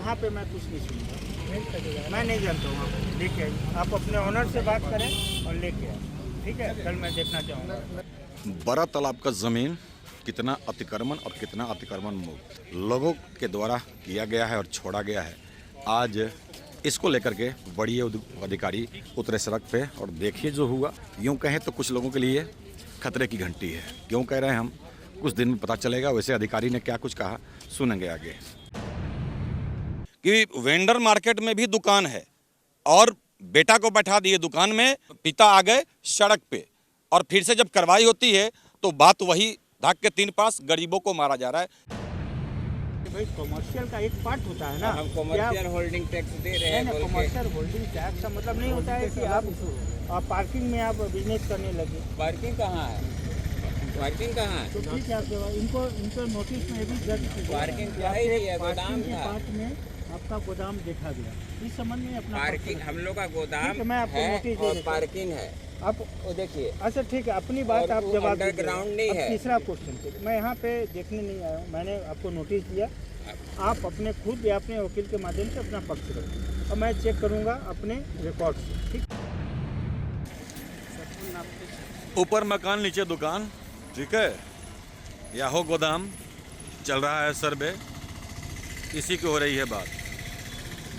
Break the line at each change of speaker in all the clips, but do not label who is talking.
यहाँ पे मैं कुछ नहीं सुनूंगा, मैं नहीं जानता हूँ। आप लेके आइए, आप अपने ऑनर से बात करें और लेके आए, ठीक है? कल मैं देखना चाहूँगा।
बड़ा तालाब का ज़मीन कितना अतिक्रमण और कितना अतिक्रमण मुक्त लोगों के द्वारा किया गया है और छोड़ा गया है। आज इसको लेकर के बड़ी अधिकारी उतरे सड़क पे और देखिए जो हुआ। यूँ कहें तो कुछ लोगों के लिए खतरे की घंटी है। क्यों कह रहे हैं हम, कुछ दिन में पता चलेगा। वैसे अधिकारी ने क्या कुछ कहा सुनेंगे आगे। कि वेंडर मार्केट में भी दुकान है और बेटा को बैठा दिए दुकान में, पिता आ गए सड़क पे और फिर से जब कार्रवाई होती है तो बात वही धाक के 3 पास गरीबों को मारा जा रहा है।
भाई कॉमर्शियल का एक पार्ट होता है ना,
हम कॉमर्शियल होल्डिंग टैक्स दे रहे हैं।
कॉमर्शियल होल्डिंग टैक्स का मतलब नहीं होता है कि आप पार्किंग में आप बिजनेस करने लगे।
पार्किंग कहाँ है? पार्किंग कहाँ है?
तो ठीक है, इनको नोटिस में भी दर्ज किया।
पार्किंग क्या ही नहीं है, गोदाम
के
था।
पार्ट में आपका गोदाम देखा गया, इस संबंध में अपना
पार्किंग हम लोग का गोदाम
मैं आपको
है
नोटिस दे
और
देता हूं।
पार्किंग है।
आप
वो देखिए,
अच्छा ठीक है, अपनी बात
और
आप
वो
जवाब
अंडरग्राउंड
दीजिए।
नहीं
अब
है।
तीसरा क्वेश्चन, मैं यहाँ पे देखने नहीं आया हूँ, मैंने आपको नोटिस दिया। आप अपने खुद या अपने वकील के माध्यम से अपना पक्ष रखें और मैं चेक करूँगा अपने रिकॉर्ड से, ठीक।
ऊपर मकान नीचे दुकान, ठीक है, या हो गोदाम, चल रहा है सर्वे, इसी की हो रही है बात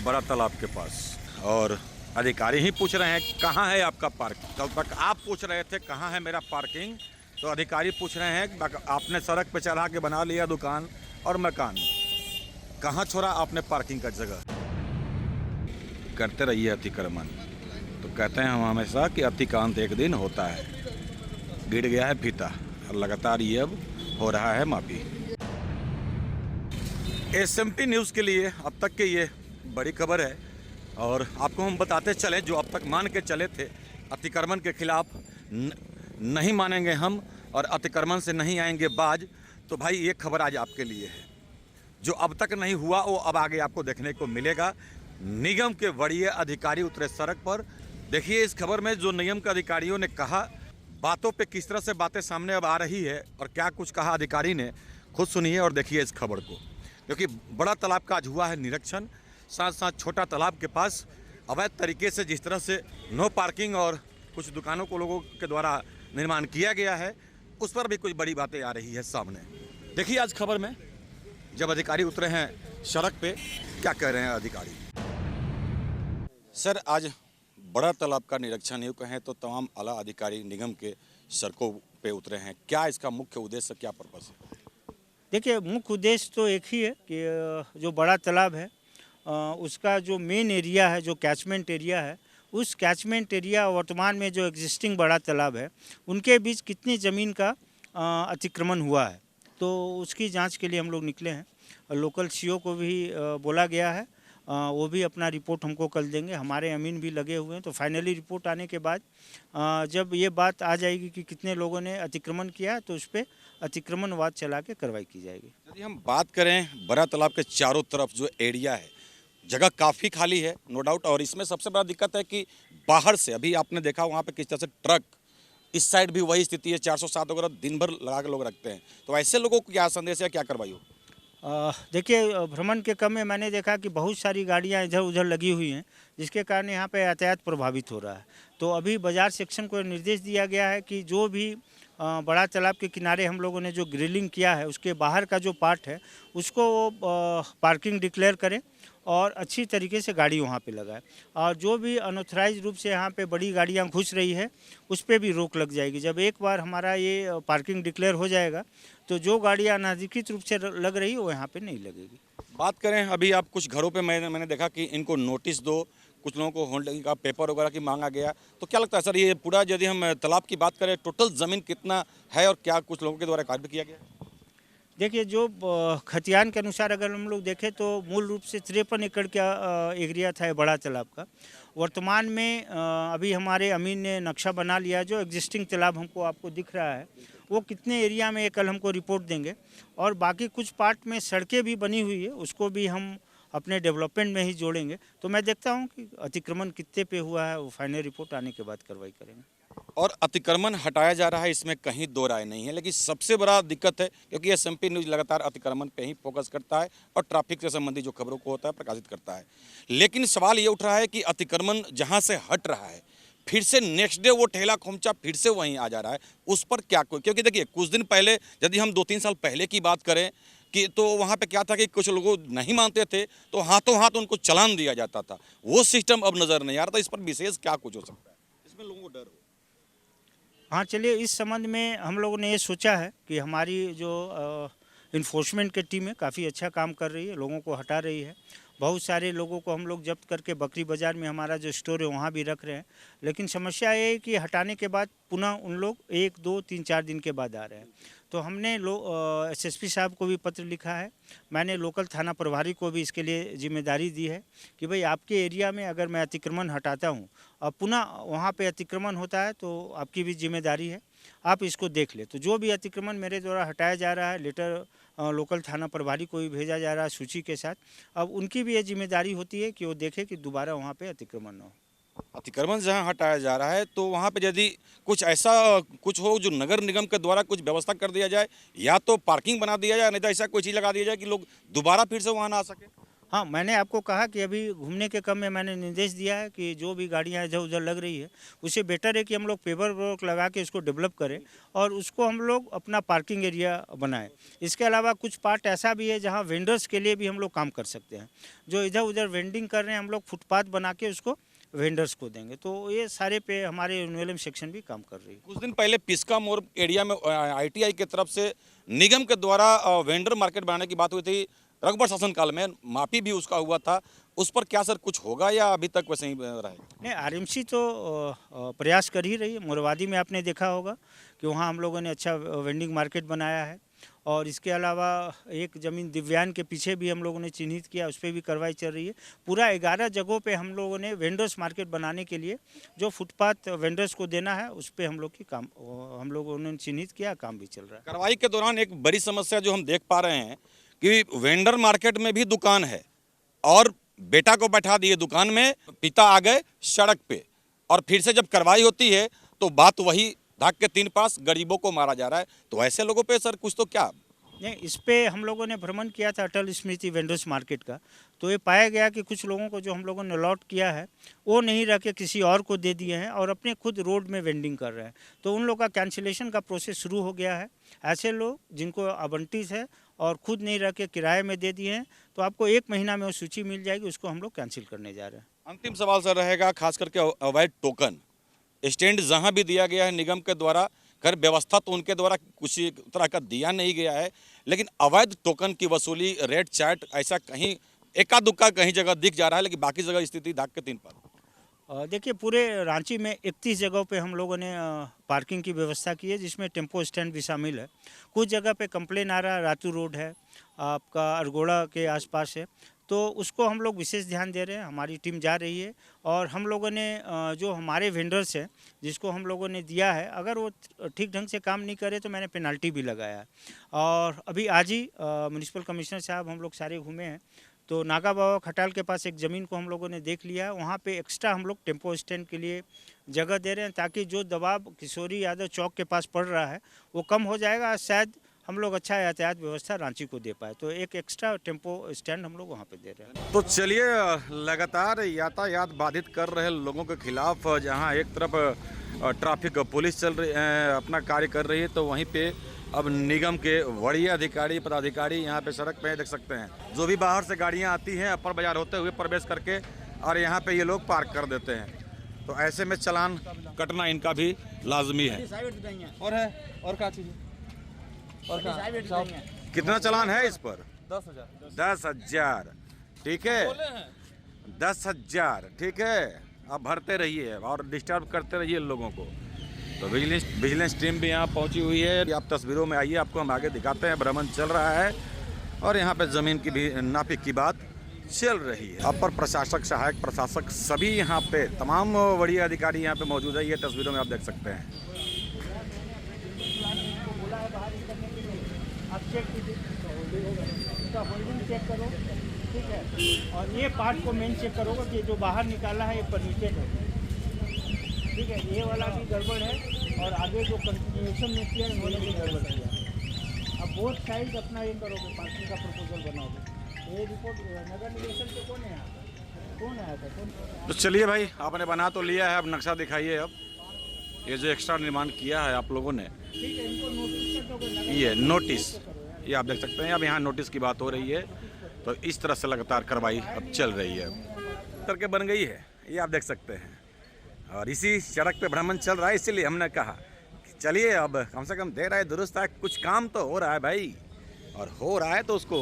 बड़ा तालाब के पास। और अधिकारी ही पूछ रहे हैं कहाँ है आपका पार्क। कल तक आप पूछ रहे थे कहाँ है मेरा पार्किंग, तो अधिकारी पूछ रहे हैं आपने सड़क पे चढ़ा के बना लिया दुकान और मकान, कहाँ छोड़ा आपने पार्किंग का जगह। करते रहिए अतिक्रमण। तो कहते हैं हम हमेशा कि अतिक्रांत एक दिन होता है। गिर गया है फीता और लगातार ये अब हो रहा है माफी। एसएमटी न्यूज़ के लिए अब तक के ये बड़ी खबर है और आपको हम बताते चले, जो अब तक मान के चले थे अतिक्रमण के खिलाफ नहीं मानेंगे हम और अतिक्रमण से नहीं आएंगे बाज, तो भाई ये खबर आज आपके लिए है। जो अब तक नहीं हुआ वो अब आगे आपको देखने को मिलेगा। निगम के वरीय अधिकारी उतरे सड़क पर। देखिए इस खबर में जो निगम के अधिकारियों ने कहा, बातों पे किस तरह से बातें सामने अब आ रही है और क्या कुछ कहा अधिकारी ने, खुद सुनिए और देखिए इस खबर को। क्योंकि बड़ा तालाब का आज हुआ है निरीक्षण, साथ साथ छोटा तालाब के पास अवैध तरीके से जिस तरह से नो पार्किंग और कुछ दुकानों को लोगों के द्वारा निर्माण किया गया है, उस पर भी कुछ बड़ी बातें आ रही है सामने। देखिए आज खबर में जब अधिकारी उतरे हैं सड़क पे, क्या कह रहे हैं अधिकारी। सर आज बड़ा तालाब का निरीक्षण यूँ कहें तो तमाम आला अधिकारी निगम के सड़कों पे उतरे हैं, क्या इसका मुख्य उद्देश्य, क्या पर्पस है?
देखिए मुख्य उद्देश्य तो एक ही है कि जो बड़ा तालाब है उसका जो मेन एरिया है, जो कैचमेंट एरिया है, उस कैचमेंट एरिया वर्तमान में जो एग्जिस्टिंग बड़ा तालाब है उनके बीच कितनी ज़मीन का अतिक्रमण हुआ है, तो उसकी जांच के लिए हम लोग निकले हैं। लोकल सीओ को भी बोला गया है, वो भी अपना रिपोर्ट हमको कल देंगे। हमारे अमीन भी लगे हुए हैं, तो फाइनली रिपोर्ट आने के बाद जब ये बात आ जाएगी कि कितने लोगों ने अतिक्रमण किया है, तो उस पर अतिक्रमणवाद चला के कार्रवाई की जाएगी।
यदि हम बात करें बड़ा तालाब के चारों तरफ जो एरिया है, जगह काफ़ी खाली है नो डाउट, और इसमें सबसे बड़ा दिक्कत है कि बाहर से, अभी आपने देखा वहाँ पे किस तरह से ट्रक, इस साइड भी वही स्थिति है, 407 वगैरह दिन भर लगा के लोग रखते हैं। तो ऐसे लोगों को क्या संदेश है, क्या कार्रवाई हो?
देखिए भ्रमण के क्रम में मैंने देखा कि बहुत सारी गाड़ियां इधर उधर लगी हुई हैं, जिसके कारण यहाँ पे यातायात प्रभावित हो रहा है। तो अभी बाजार सेक्शन को निर्देश दिया गया है कि जो भी बड़ा तालाब के किनारे हम लोगों ने जो ग्रिलिंग किया है उसके बाहर का जो पार्ट है उसको वो पार्किंग डिक्लेयर करें और अच्छी तरीके से गाड़ी वहाँ पे लगाए। और जो भी अनऑथराइज रूप से यहाँ पे बड़ी गाड़ियाँ घुस रही है उस पर भी रोक लग जाएगी। जब एक बार हमारा ये पार्किंग डिक्लेयर हो जाएगा तो जो गाड़ियाँ अनाधिकृत रूप से लग रही है वो यहाँ पे नहीं लगेगी।
बात करें अभी आप कुछ घरों पे मैंने देखा कि इनको नोटिस दो, कुछ लोगों को होल्डिंग का पेपर वगैरह की मांगा गया, तो क्या लगता है सर ये पूरा, यदि हम तालाब की बात करें, टोटल ज़मीन कितना है और क्या कुछ लोगों के द्वारा कार्य भी किया गया?
देखिए जो खतियान के अनुसार अगर हम लोग देखें तो मूल रूप से 53 एकड़ का एरिया था बड़ा तालाब का। वर्तमान में अभी हमारे अमीन ने नक्शा बना लिया, जो एग्जिस्टिंग तालाब हमको आपको दिख रहा है वो कितने एरिया में, कल हमको रिपोर्ट देंगे। और बाकी कुछ पार्ट में सड़कें भी बनी हुई है, उसको भी हम अपने डेवलपमेंट में ही जोड़ेंगे। तो मैं देखता हूँ कि अतिक्रमण कितने पे हुआ है, वो फाइनल रिपोर्ट आने के बाद कार्रवाई करेंगे।
और अतिक्रमण हटाया जा रहा है, इसमें कहीं दो राय नहीं है। लेकिन सबसे बड़ा दिक्कत है क्योंकि SMP न्यूज़ लगातार अतिक्रमण पे ही फोकस करता है और ट्रैफिक से संबंधित जो खबरों को होता है प्रकाशित करता है। लेकिन सवाल ये उठ रहा है कि अतिक्रमण जहाँ से हट रहा है फिर से नेक्स्ट डे वो ठेला खोमचा फिर से वहीं आ जा रहा है, उस पर क्या कोई, क्योंकि देखिए कुछ दिन पहले यदि हम 2-3 साल पहले की बात करें कि तो वहाँ पे क्या था कि कुछ लोग नहीं मानते थे तो हाथों हाथ उनको चालान दिया जाता था। वो सिस्टम अब नज़र नहीं आ रहा था। इस पर विशेष क्या कुछ हो सकता है, इसमें लोगों को डर हो?
हाँ, चलिए इस संबंध में हम लोगों ने ये सोचा है कि हमारी जो इन्फोर्समेंट की टीम है काफ़ी अच्छा काम कर रही है, लोगों को हटा रही है। बहुत सारे लोगों को हम लोग जब्त करके बकरी बाज़ार में हमारा जो स्टोर है वहाँ भी रख रहे हैं। लेकिन समस्या ये है कि हटाने के बाद पुनः उन लोग 1, 2, 3, 4 दिन के बाद आ रहे हैं। तो हमने SSP साहब को भी पत्र लिखा है। मैंने लोकल थाना प्रभारी को भी इसके लिए जिम्मेदारी दी है कि भाई आपके एरिया में अगर मैं अतिक्रमण हटाता हूँ और पुनः वहाँ पे अतिक्रमण होता है तो आपकी भी जिम्मेदारी है, आप इसको देख ले। तो जो भी अतिक्रमण मेरे द्वारा हटाया जा रहा है, लेटर लोकल थाना प्रभारी को भी भेजा जा रहा है सूची के साथ। अब उनकी भी ये जिम्मेदारी होती है कि वो देखे कि दोबारा वहाँ पे अतिक्रमण न हो।
अतिक्रमण जहाँ हटाया जा रहा है तो वहाँ पे यदि कुछ ऐसा कुछ हो जो नगर निगम के द्वारा कुछ व्यवस्था कर दिया जाए, या तो पार्किंग बना दिया जाए, नहीं तो ऐसा कोई चीज़ लगा दिया जाए कि लोग दोबारा फिर से वहाँ ना आ सके।
हाँ, मैंने आपको कहा कि अभी घूमने के क्रम में मैंने निर्देश दिया है कि जो भी गाड़ियाँ इधर उधर लग रही है उससे बेटर है कि हम लोग पेपर वर्क लगा के उसको डेवलप करें और उसको हम लोग अपना पार्किंग एरिया बनाएं। इसके अलावा कुछ पार्ट ऐसा भी है जहाँ वेंडर्स के लिए भी हम लोग काम कर सकते हैं। जो इधर उधर वेंडिंग कर रहे हैं हम लोग फुटपाथ बना के उसको वेंडर्स को देंगे। तो ये सारे पे हमारे एनुअलम सेक्शन भी काम कर रही है।
कुछ दिन पहले पिस्का मोड़ एरिया में ITI की तरफ से निगम के द्वारा वेंडर मार्केट बनाने की बात हुई थी। रघुबर शासन काल में माफी भी उसका हुआ था, उस पर क्या सर कुछ होगा या अभी तक वैसे ही रहेगा?
नहीं, RMC तो प्रयास कर ही रही है। मोरवादी में आपने देखा होगा कि वहाँ हम लोगों ने अच्छा वेंडिंग मार्केट बनाया है। और इसके अलावा एक ज़मीन दिव्यांग के पीछे भी हम लोगों ने चिन्हित किया, उस पर भी कार्रवाई चल रही है। पूरा 11 जगहों पे हम लोगों ने वेंडर्स मार्केट बनाने के लिए जो फुटपाथ वेंडर्स को देना है उस पर हम लोग की काम हम लोगों ने चिन्हित किया, काम भी चल रहा है।
कार्रवाई के दौरान एक बड़ी समस्या जो हम देख पा रहे हैं कि वेंडर मार्केट में भी दुकान है और बेटा को बैठा दिए दुकान में, पिता आ गए सड़क पे, और फिर से जब कार्रवाई होती है तो बात वही धाक के 3 पास गरीबों को मारा जा रहा है। तो ऐसे लोगों पे सर कुछ तो क्या?
नहीं, इस पे हम लोगों ने भ्रमण किया था अटल स्मृति वेंडर्स मार्केट का, तो ये पाया गया कि कुछ लोगों को जो हम लोगों ने अलॉट किया है वो नहीं रख के किसी और को दे दिए हैं और अपने खुद रोड में वेंडिंग कर रहे हैं। तो उन लोगों का कैंसिलेशन का प्रोसेस शुरू हो गया है। ऐसे लोग जिनको आवंटित है और खुद नहीं रख के किराए में दे दिए हैं तो आपको 1 महीना में वो सूची मिल जाएगी, उसको हम लोग कैंसिल करने जा रहे हैं।
अंतिम सवाल सर रहेगा, खास करके अवैध टोकन स्टैंड जहां भी दिया गया है निगम के द्वारा, खैर व्यवस्था तो उनके द्वारा कुछ तरह का दिया नहीं गया है, लेकिन अवैध टोकन की वसूली, रेड चार्ट, ऐसा कहीं एका दुक्का कहीं जगह दिख जा रहा है, लेकिन बाकी जगह स्थिति धाक के 3 पार।
देखिए, पूरे रांची में 31 जगहों पे हम लोगों ने पार्किंग की व्यवस्था की है, जिसमें टेम्पो स्टैंड भी शामिल है। कुछ जगह पे कंप्लेन आ रहा है, रातू रोड है, आपका अरगोड़ा के आसपास है, तो उसको हम लोग विशेष ध्यान दे रहे हैं। हमारी टीम जा रही है और हम लोगों ने जो हमारे वेंडर्स हैं जिसको हम लोगों ने दिया है, अगर वो ठीक ढंग से काम नहीं करे तो मैंने पेनल्टी भी लगाया है। और अभी आज ही म्यूनिसिपल कमिश्नर साहब हम लोग सारे घूमे हैं, तो नागा बाबा खटाल के पास एक ज़मीन को हम लोगों ने देख लिया है। वहाँ पे एक्स्ट्रा हम लोग टेम्पो स्टैंड के लिए जगह दे रहे हैं ताकि जो दबाव किशोरी यादव चौक के पास पड़ रहा है वो कम हो जाएगा, शायद हम लोग अच्छा यातायात व्यवस्था रांची को दे पाए। तो एक एक्स्ट्रा टेम्पो स्टैंड हम लोग वहाँ पे दे रहे हैं।
तो चलिए, लगातार यातायात बाधित कर रहे लोगों के खिलाफ जहां एक तरफ ट्रैफिक पुलिस चल रही अपना कार्य कर रही है, तो वहीं पे अब निगम के बड़ी अधिकारी पदाधिकारी यहाँ पे सड़क पे देख सकते हैं। जो भी बाहर से गाड़ियाँ आती हैं अपर बाजार होते हुए प्रवेश करके और यहाँ पे ये लोग पार्क कर देते हैं, तो ऐसे में चालान कटना इनका भी लाजमी है।
और है और क्या चीज़ और क्या?
कितना चालान है इस पर?
10,000।
10,000, ठीक है, 10,000, ठीक है। आप भरते रहिए और डिस्टर्ब करते रहिए लोगों को। तो विजिलेंस टीम भी यहाँ पहुँची हुई है। आप तस्वीरों में आइए, आपको हम आगे दिखाते हैं। भ्रमण चल रहा है और यहाँ पे ज़मीन की भी नापिक की बात चल रही है। अपर प्रशासक, सहायक प्रशासक, सभी यहाँ पे तमाम बड़ी अधिकारी यहाँ पे मौजूद है। ये तस्वीरों में आप देख सकते हैं।
आप चेक कीजिए, उसका होल्डिंग चेक करो, ठीक है, और ये पार्ट को मेन चेक करोगे कि जो बाहर निकाला है ये परमिटेड है। ठीक है, ये वाला भी गड़बड़ है और आगे जो कंटिन्यूएशन में किया है उन्होंने भी गड़बड़ किया। अब बोथ साइड अपना ये करोगे, पार्किंग का प्रपोजल बनाओगे। ये रिपोर्ट नगर निवेशन से कौन है यहाँ पर? कौन आया था? कौन?
तो चलिए भाई, आपने बना तो लिया है, अब नक्शा दिखाइए। अब ये जो एक्स्ट्रा निर्माण किया है आप लोगों ने,
ठीक है, इनको नोटिस कर दोगे।
ये नोटिस, ये आप देख सकते हैं। अब यहाँ नोटिस की बात हो रही है, तो इस तरह से लगातार कार्रवाई अब चल रही है। करके बन गई है, ये आप देख सकते हैं। और इसी सड़क पे भ्रमण चल रहा है, इसीलिए हमने कहा कि चलिए अब कम से कम देर आए दुरुस्त आए, कुछ काम तो हो रहा है भाई। और हो रहा है तो उसको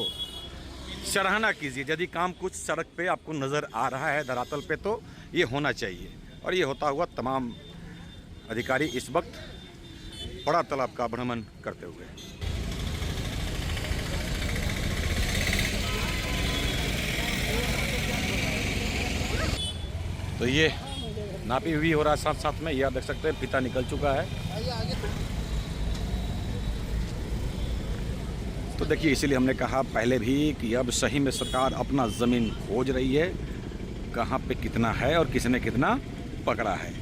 सराहना कीजिए। यदि काम कुछ सड़क पे आपको नज़र आ रहा है धरातल पे, तो ये होना चाहिए। और ये होता हुआ तमाम अधिकारी इस वक्त बड़ा तालाब का भ्रमण करते हुए। तो ये नापी हुई हो रहा है, साथ साथ में ये आप देख सकते हैं फीता निकल चुका है। तो देखिए, इसीलिए हमने कहा पहले भी कि अब सही में सरकार अपना ज़मीन खोज रही है, कहाँ पे कितना है और किसने कितना पकड़ा है।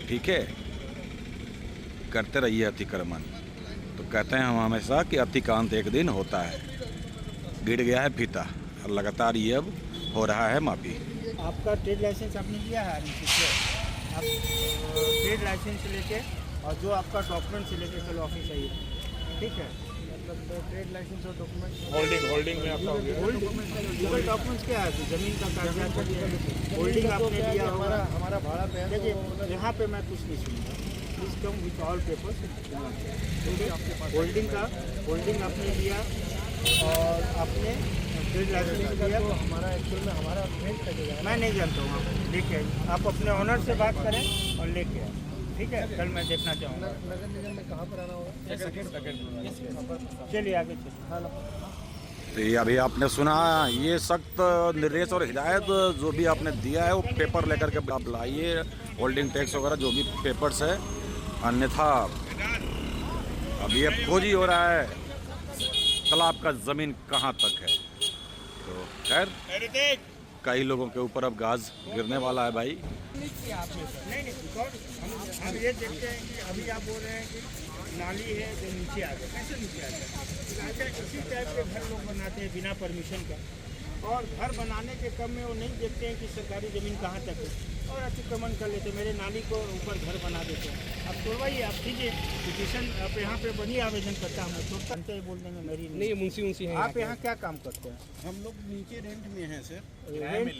ठीक है, करते रहिए अतिक्रमण। तो कहते हैं हम हमेशा कि अति का अंत एक दिन होता है। गिर गया है फीता और लगातार ये अब हो रहा है मापी।
आपका ट्रेड लाइसेंस आपने लिया है आरएमसी से? आप ट्रेड लाइसेंस लेके और जो आपका डॉक्यूमेंट से लेके चलो ऑफिस आइए। ठीक है, मतलब ट्रेड लाइसेंस और डॉक्यूमेंट
होल्डिंग में आपका हो गया।
लीगल डॉक्यूमेंट्स क्या है? जमीन का कागजात, होल्डिंग आपने लिया होगा।
हमारा भाड़ा पे है।
देखिए, यहाँ पे मैं कुछ नहीं सुनूंगा। Please come with all papers. Holding आपने लिया और आपने ट्रेड लाइसेंस लिया।
तो हमारा एक्चुअल में हमारा रेंट लगेगा।
मैं नहीं जानता हूँ, आप लेके आइए। आप अपने ऑनर से बात करें और लेके आए। ठीक है, कल मैं देखना चाहूँगा।
नगर निगम में कहाँ पर आना होगा?
चलिए आगे चलिए।
तो ये अभी आपने सुना, ये सख्त निर्देश और हिदायत जो भी आपने दिया है वो पेपर लेकर के आप लाइए, होल्डिंग टैक्स वगैरह जो भी पेपर्स है, अन्यथा अभी अब खोजी हो रहा है तालाब का ज़मीन कहाँ तक है। तो खैर, कई लोगों के ऊपर अब गाज गिरने वाला है भाई।
नहीं, बिकॉज हम ये देखते हैं कि अभी आप बोल रहे हैं कि नाली है जो नीचे आ गया। कैसे नीचे आ गया? ऐसे इसी टाइप के घर लोग बनाते हैं बिना परमिशन का, और घर बनाने के क्रम में वो नहीं देखते हैं कि सरकारी ज़मीन कहाँ तक है और अतिक्रमण कर लेते हैं। मेरे नाली को ऊपर घर बना देते हैं। आप तोड़वाइए, आप कीजिए पिटीशन, आप यहाँ पे बनी आवेदन करता हूँ, तो बोल देंगे मेरी
नहीं, मुंशी है।
आप यहाँ क्या काम करते हैं?
हम लोग नीचे रेंट में हैं सर।
रेंट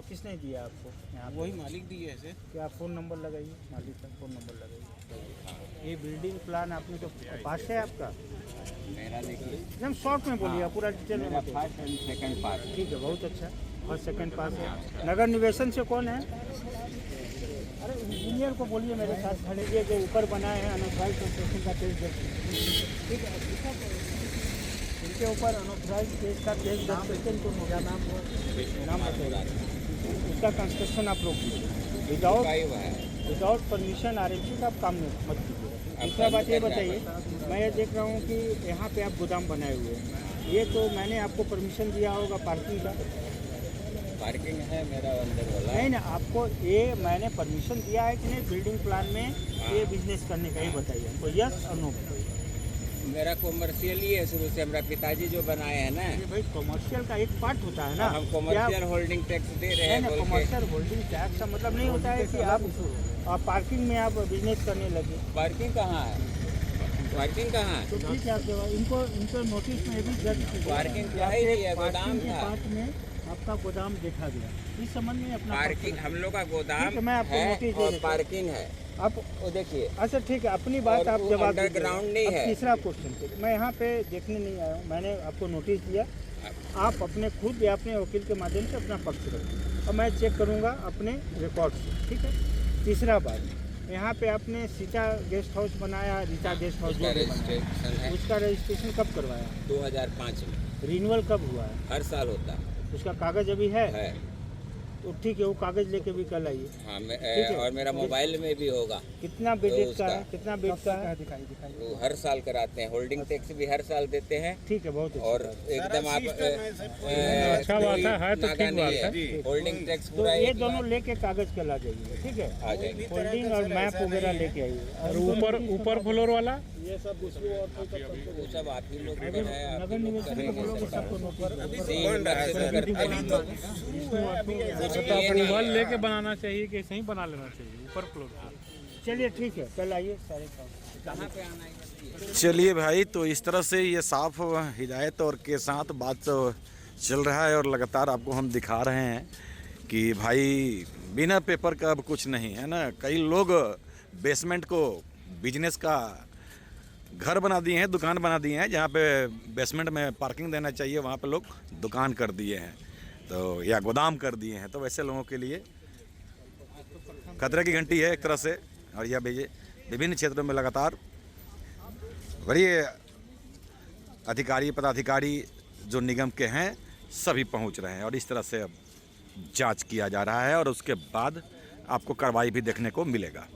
किसने दिया आपको? यहाँ
वही मालिक दिए है सर।
क्या आप फ़ोन नंबर लगाइए, मालिक का फ़ोन नंबर लगाइए। ये बिल्डिंग प्लान आपने तो पास है आपका?
मेरा देखिए,
एकदम शॉर्ट में बोलिए, आप पूरा डिटेल में
मेरा
बताइए।
First and second part.
ठीक है, बहुत अच्छा। फर्स्ट सेकंड पास है। नगर निवेशन से कौन है? अरे इंजीनियर को बोलिए मेरे साथ खड़े, ये जो ऊपर बनाए हैं अनऑथराइज कंस्ट्रक्शन का केस दर्ज। ठीक है, इनके ऊपर अनऑथराइज केस का केस दर्ज करके इनको क्या नाम बताइए। इसका कंस्ट्रक्शन आप रोक लीजिए विदाउट परमिशन आरएमसी का आप काम मत कीजिए। दूसरा बात ये बताइए, मैं ये देख रहा हूँ कि यहाँ पे आप गोदाम बनाए हुए हैं, ये तो मैंने आपको परमिशन दिया होगा पार्किंग का?
पार्किंग है मेरा अंदर वाला।
नहीं ना, आपको ये मैंने परमिशन दिया है कि नहीं बिल्डिंग प्लान में ये बिजनेस करने का? ये बताइए हमको, यस और नो बताइए।
मेरा कॉमर्शियल ही है शुरू से, हमारा पिताजी जो बनाए हैं ना।
ये भाई कॉमर्शियल का एक पार्ट होता है ना।
हम कॉमर्शियल होल्डिंग टैक्स दे रहे हैं बोल के।
कॉमर्शियल होल्डिंग टैक्स का मतलब नहीं होता है कि आप पार्किंग में आप बिजनेस करने लगे।
पार्किंग कहाँ है? पार्किंग कहाँ है?
तो ठीक है, आपके इनको नोटिस में भी दर्ज कीजिए।
पार्किंग क्या ही नहीं है, गोदाम
पार्किंग के
था।
पार्ट में आपका गोदाम देखा गया, इस संबंध में अपना
पार्किंग हम लोग का गोदाम
ठीक है, मैं आपको
है
नोटिस दे
और
देता हूं।
पार्किंग है।
आप
वो देखिए,
अच्छा ठीक है, अपनी बात
और
आप
वो
जवाब
अंडरग्राउंड
दीजिए।
नहीं
अब
है।
तीसरा क्वेश्चन, मैं यहाँ पे देखने नहीं आया हूँ, मैंने आपको नोटिस दिया, आप अपने खुद या अपने वकील के माध्यम से अपना पक्ष रखें और मैं चेक करूँगा अपने रिकॉर्ड से। ठीक है, तीसरा बात, यहाँ पे आपने सीता गेस्ट हाउस बनाया, रीता गेस्ट हाउस
उसका रजिस्ट्रेशन है
उसका रजिस्ट्रेशन कब करवाया?
2005 में।
रिन्यूअल कब हुआ है?
हर साल होता
उसका कागज़ अभी है?
है।
तो ठीक है, वो कागज लेके भी कल आइए।
हाँ
है।
और मेरा मोबाइल में भी होगा।
कितना बजट का
उसका-
है, कितना बेड का है?
दिखाई
वो हर साल कराते हैं, होल्डिंग टैक्स भी हर साल देते हैं।
ठीक है, बहुत अच्छा।
और एकदम आप
अच्छा बात है तो ठीक बात है।
होल्डिंग टैक्स
तो
पूरा
ये
एक
दोनों लेके कागज कल आ जाइए, ठीक है,
आ जाएंगे।
होल्डिंग और मैप वगैरह लेके आइए।
और ऊपर फ्लोर वाला
वो सब आप ही लोग
नगर
है, आप
नगर
ही लोग
निवेशन को बोलोगे सबको नोटिस
अप्रूवल लेके बनाना चाहिए कि सही बना लेना चाहिए ऊपर फ्लोर पे।
चलिए ठीक है, कल आइए सारे काम।
कहाँ पे आना है?
चलिए भाई, तो इस तरह से ये साफ हिदायत और के साथ बात चल रहा है और लगातार आपको हम दिखा रहे हैं कि भाई बिना पेपर का अब कुछ नहीं है ना। कई लोग बेसमेंट को बिजनेस का घर बना दिए हैं, दुकान बना दिए हैं। जहाँ पे बेसमेंट में पार्किंग देना चाहिए वहाँ पे लोग दुकान कर दिए हैं, तो या गोदाम कर दिए हैं। तो वैसे लोगों के लिए खतरे की घंटी है एक तरह से। और यह विभिन्न क्षेत्रों में लगातार बड़ी अधिकारी पदाधिकारी जो निगम के हैं सभी पहुंच रहे हैं और इस तरह से अब जांच किया जा रहा है और उसके बाद आपको कार्रवाई भी देखने को मिलेगा।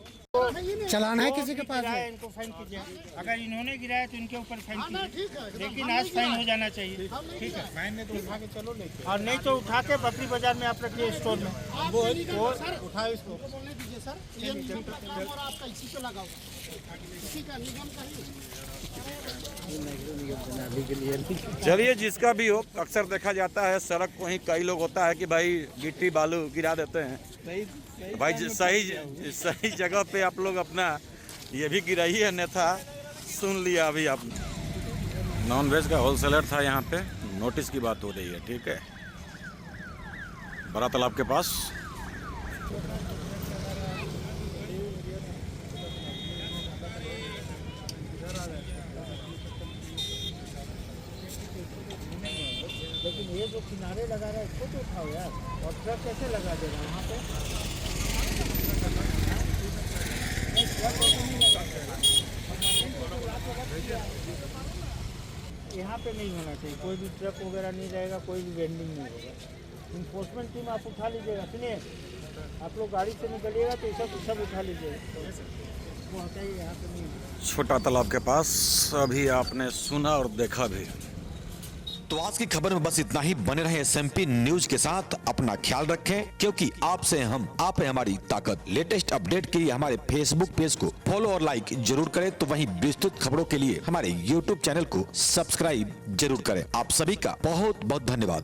चलाना है किसी के पास
गिराया, इनको फाइन कीजिए। अगर इन्होंने गिराया तो इनके ऊपर फाइन कीजिए, लेकिन आज फाइन हो जाना चाहिए, ठीक है।
फाइन नहीं तो उठा के चलो लेके।
और नहीं तो उठा के बकरी बाजार में आप रखिए स्टोर में।
वो उठाओ इसको।
बोलने दीजिए सर, ये निगम का काम और आपका इसी पे लगा हुआ, इसी का निगम का ही।
चलिए, जिसका भी हो, अक्सर देखा जाता है सड़क को ही कई लोग होता है कि भाई गिट्टी बालू गिरा देते हैं। भाई सही जगह पे आप लोग अपना ये भी गिराइए, अन्यथा सुन लिया अभी आपने। नॉन वेज का होलसेलर था यहाँ पे, नोटिस की बात हो रही है, ठीक है, बड़ा तालाब के पास।
लेकिन ये जो किनारे लगा रहा है इसको तो उठाओ यार, और ट्रक कैसे लगा देगा वहाँ पे? यहाँ पे नहीं होना चाहिए, कोई भी ट्रक वगैरह नहीं रहेगा, कोई भी वेंडिंग नहीं होगा। इन्फोर्समेंट टीम आप उठा लीजिएगा। सुनिए, आप लोग गाड़ी से निकलिएगा तो सब उठा लीजिएगा, वो हटाइए, यहाँ पे नहीं।
छोटा तालाब के पास अभी आपने सुना और देखा भी।
तो आज की खबर में बस इतना ही। बने रहे SMP न्यूज के साथ, अपना ख्याल रखें, क्योंकि आपसे हम, आप है हमारी ताकत। लेटेस्ट अपडेट के लिए हमारे फेसबुक पेज को फॉलो और लाइक जरूर करें, तो वहीं विस्तृत खबरों के लिए हमारे YouTube चैनल को सब्सक्राइब जरूर करें। आप सभी का बहुत बहुत धन्यवाद।